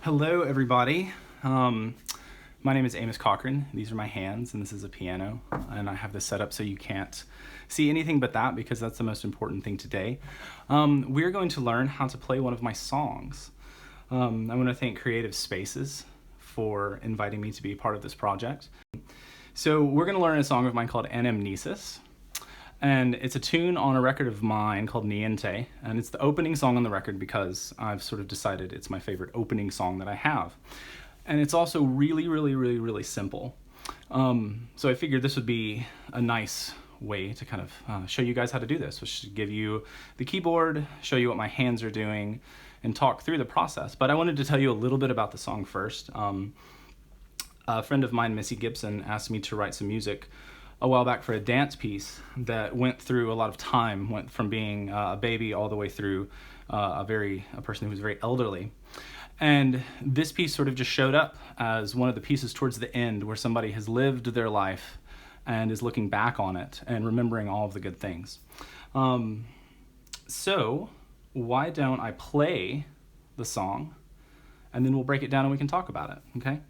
Hello, everybody. My name is Amos Cochran. These are my hands, and this is a piano. And I have this set up so you can't see anything but that, because that's the most important thing today. We're going to learn how to play one of my songs. I want to thank Creative Spaces for inviting me to be part of this project. So we're going to learn a song of mine called Anamnesis. And it's a tune on a record of mine called Niente, and it's the opening song on the record because I've sort of decided it's my favorite opening song that I have. And it's also really simple. So I figured this would be a nice way to kind of show you guys how to do this, which should give you the keyboard, show you what my hands are doing, and talk through the process. But I wanted to tell you a little bit about the song first. A friend of mine, Missy Gibson, asked me to write some music a while back for a dance piece that went through a lot of time, went from being a baby all the way through a person who was very elderly. And this piece sort of just showed up as one of the pieces towards the end where somebody has lived their life and is looking back on it and remembering all of the good things. So why don't I play the song and then we'll break it down and we can talk about it, okay?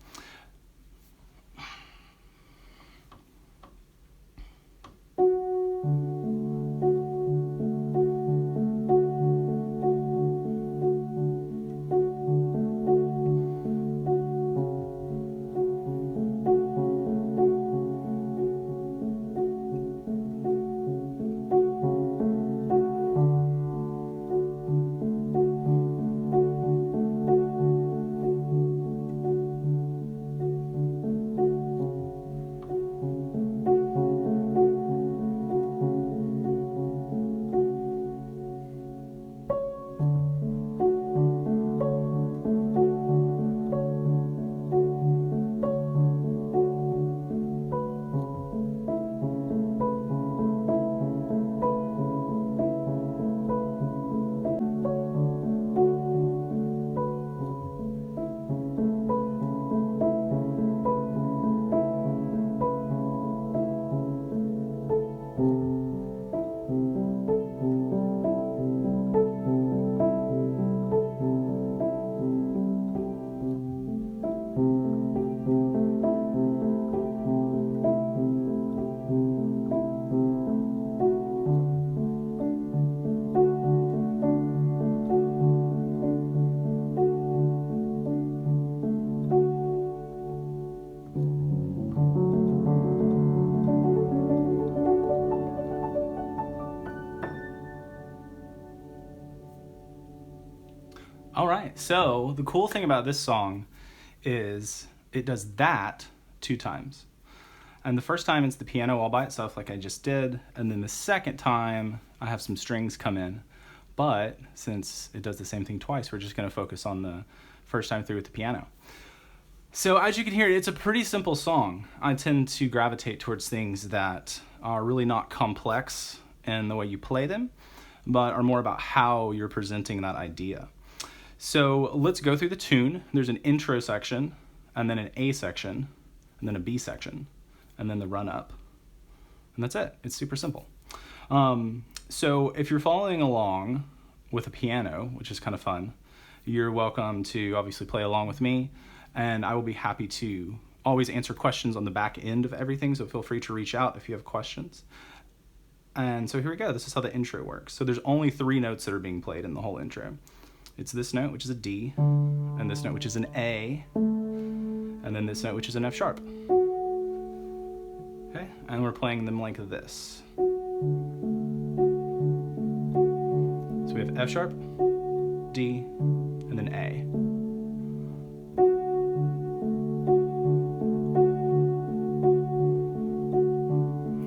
All right, so the cool thing about this song is it does that 2 times. And the first time it's the piano all by itself like I just did, and then the second time I have some strings come in. But since it does the same thing twice, we're just gonna focus on the first time through with the piano. So as you can hear, it's a pretty simple song. I tend to gravitate towards things that are really not complex in the way you play them, but are more about how you're presenting that idea. So let's go through the tune. There's an intro section, and then an A section, and then a B section, and then the run up. And that's it. It's super simple. So if you're following along with a piano, which is kind of fun, you're welcome to obviously play along with me, and I will be happy to always answer questions on the back end of everything, so feel free to reach out if you have questions. And so here we go. This is how the intro works. So there's only 3 notes that are being played in the whole intro. It's this note, which is a D, and this note, which is an A, and then this note, which is an F sharp. Okay, and we're playing them like this. So we have F sharp, D, and then A.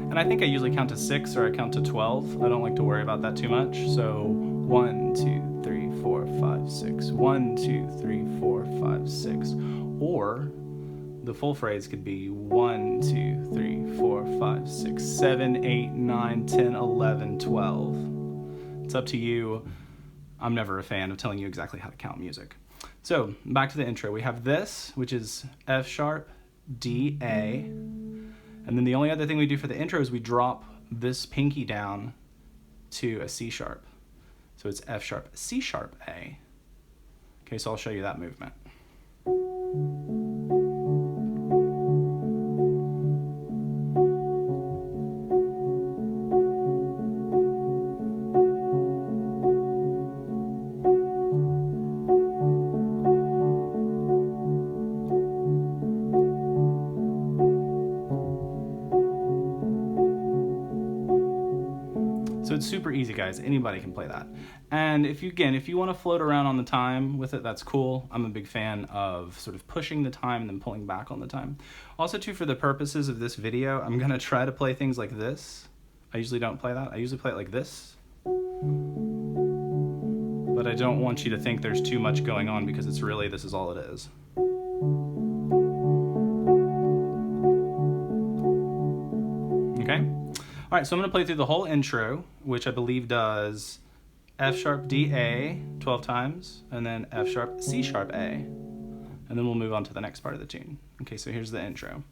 And I think I usually count to 6 or I count to 12. I don't like to worry about that too much. So 1, 2, 3, 4, 5, 6. 1, 2, 3, 4, 5, 6. Or the full phrase could be 1, 2, 3, 4, 5, 6, 7, 8, 9, 10, 11, 12. It's up to you. I'm never a fan of telling you exactly how to count music. So back to the intro. We have this, which is F sharp, D, A. And then the only other thing we do for the intro is we drop this pinky down to a C sharp. So it's F sharp, C sharp, A. Okay, so I'll show you that movement. it's super easy, guys. Anybody can play that. And if you want to float around on the time with it, that's cool. I'm a big fan of sort of pushing the time and then pulling back on the time. Also, too, for the purposes of this video, I'm going to try to play things like this. I usually don't play that. I usually play it like this. But I don't want you to think there's too much going on, because it's really, this is all it is. Okay? All right, so I'm going to play through the whole intro, which I believe does F sharp D A 12 times, and then F sharp C sharp A. And then we'll move on to the next part of the tune. Okay, so here's the intro.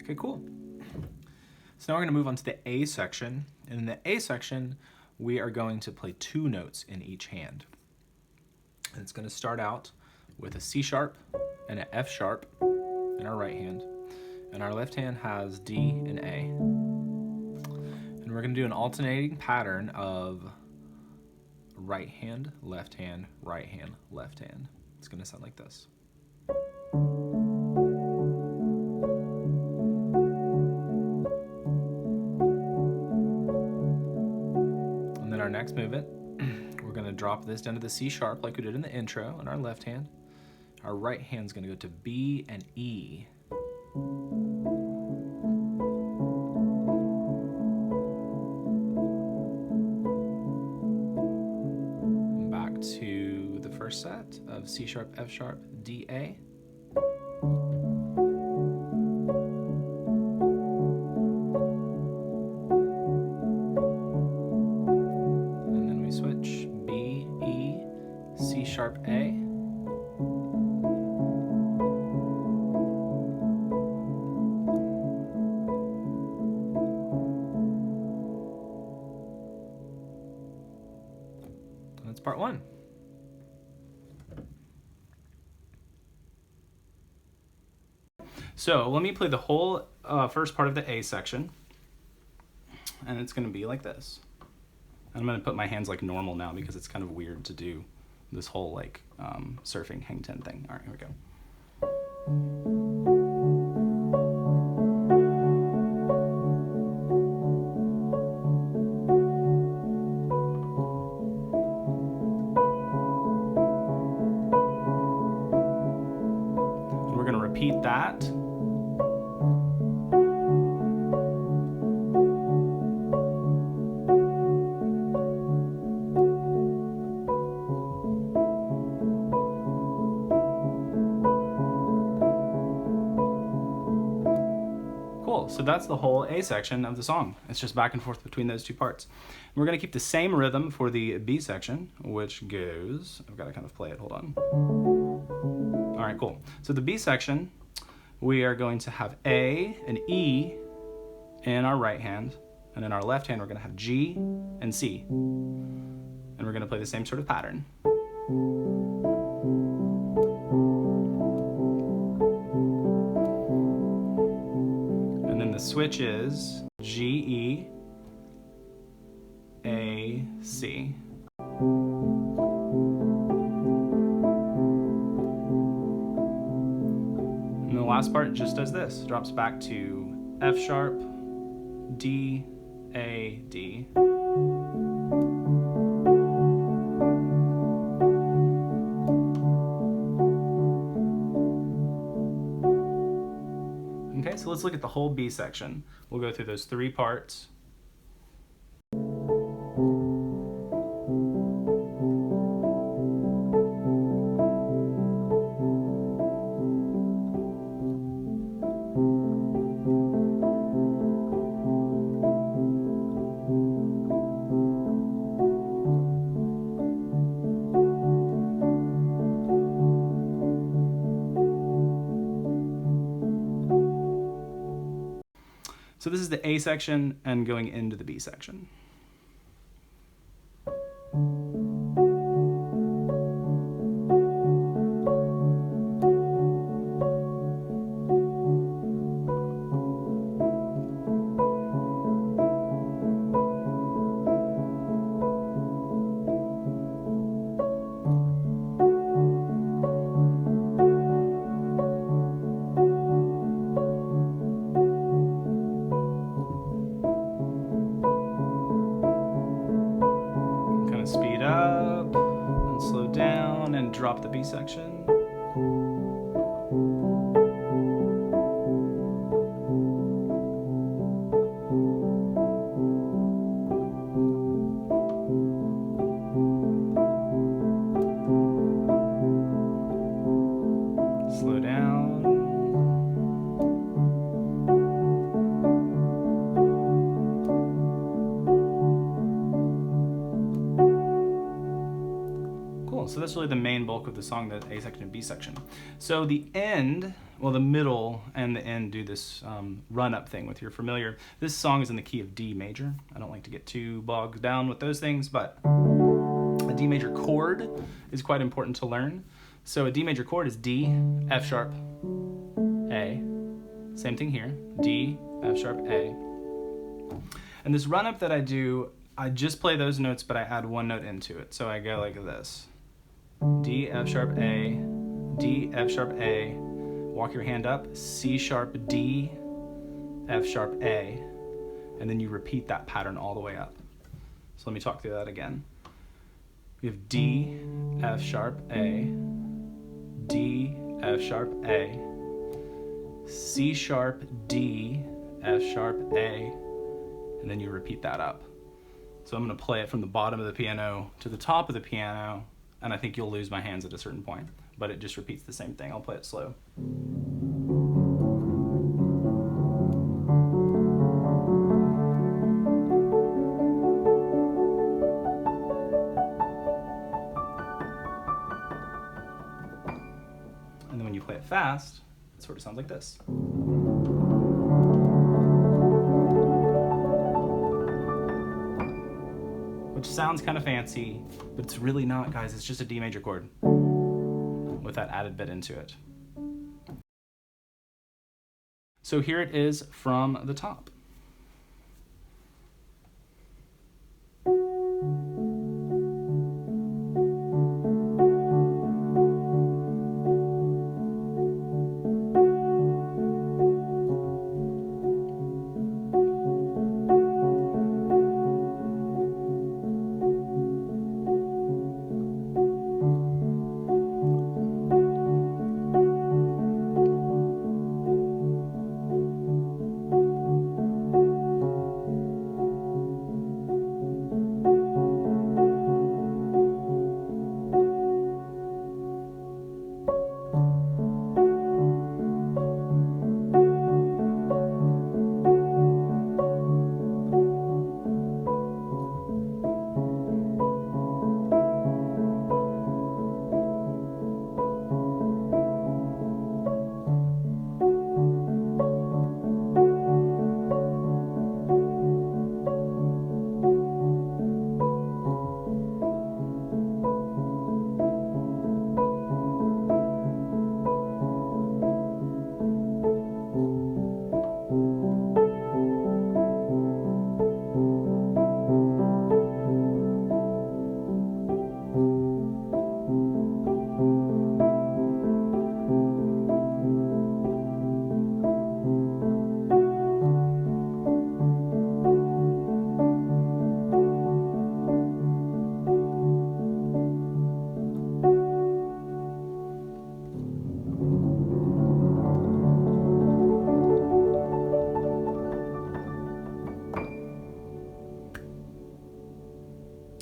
Okay, cool. So now we're going to move on to the A section. And in the A section, we are going to play 2 notes in each hand. And it's going to start out with a C sharp and an F sharp in our right hand. And our left hand has D and A. And we're going to do an alternating pattern of right hand, left hand, right hand, left hand. It's going to sound like this. Our next movement, we're going to drop this down to the C sharp like we did in the intro in our left hand. Our right hand's going to go to B and E. And back to the first set of C sharp, F sharp, D, A. Switch B, E, C sharp, A. And that's part 1. So let me play the whole first part of the A section, and it's going to be like this. I'm going to put my hands like normal now, because it's kind of weird to do this whole like surfing hang 10 thing. All right, here we go. And we're going to repeat that. So that's the whole A section of the song. It's just back and forth between those 2 parts. And we're going to keep the same rhythm for the B section, which goes, I've got to kind of play it, hold on. All right, cool. So the B section, we are going to have A and E in our right hand, and in our left hand we're going to have G and C. And we're going to play the same sort of pattern. The switch is G, E, A, C. And the last part just does this. Drops back to F sharp, D, A, D. Okay, so let's look at the whole B section. We'll go through those 3 parts. So this is the A section and going into the B section. Speed up and slow down and drop the B section. Slow down. So that's really the main bulk of the song, the A section and B section. So the end, well, the middle and the end do this run-up thing with you're familiar. This song is in the key of D major. I don't like to get too bogged down with those things, but a D major chord is quite important to learn. So a D major chord is D, F sharp, A. Same thing here, D, F sharp, A. And this run-up that I do, I just play those notes, but I add one note into it. So I go like this. D, F sharp, A, D, F sharp, A, walk your hand up, C sharp, D, F sharp, A, and then you repeat that pattern all the way up. So let me talk through that again. We have D, F sharp, A, D, F sharp, A, C sharp, D, F sharp, A, and then you repeat that up. So I'm going to play it from the bottom of the piano to the top of the piano, and I think you'll lose my hands at a certain point, but it just repeats the same thing. I'll play it slow. And then when you play it fast, it sort of sounds like this. Which sounds kind of fancy, but it's really not, guys. It's just a D major chord with that added bit into it. So here it is from the top.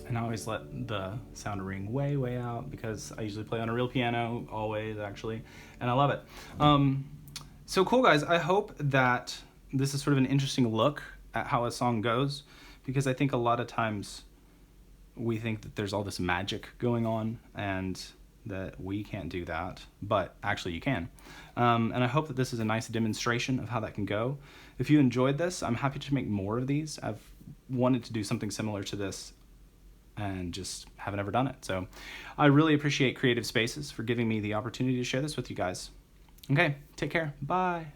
And I always let the sound ring way, way out because I usually play on a real piano, always actually, and I love it. So cool, guys. I hope that this is sort of an interesting look at how a song goes, because I think a lot of times we think that there's all this magic going on, and that we can't do that, but actually you can. And I hope that this is a nice demonstration of how that can go. If you enjoyed this, I'm happy to make more of these. I've wanted to do something similar to this and just haven't ever done it. So I really appreciate Creative Spaces for giving me the opportunity to share this with you guys. Okay, take care. Bye.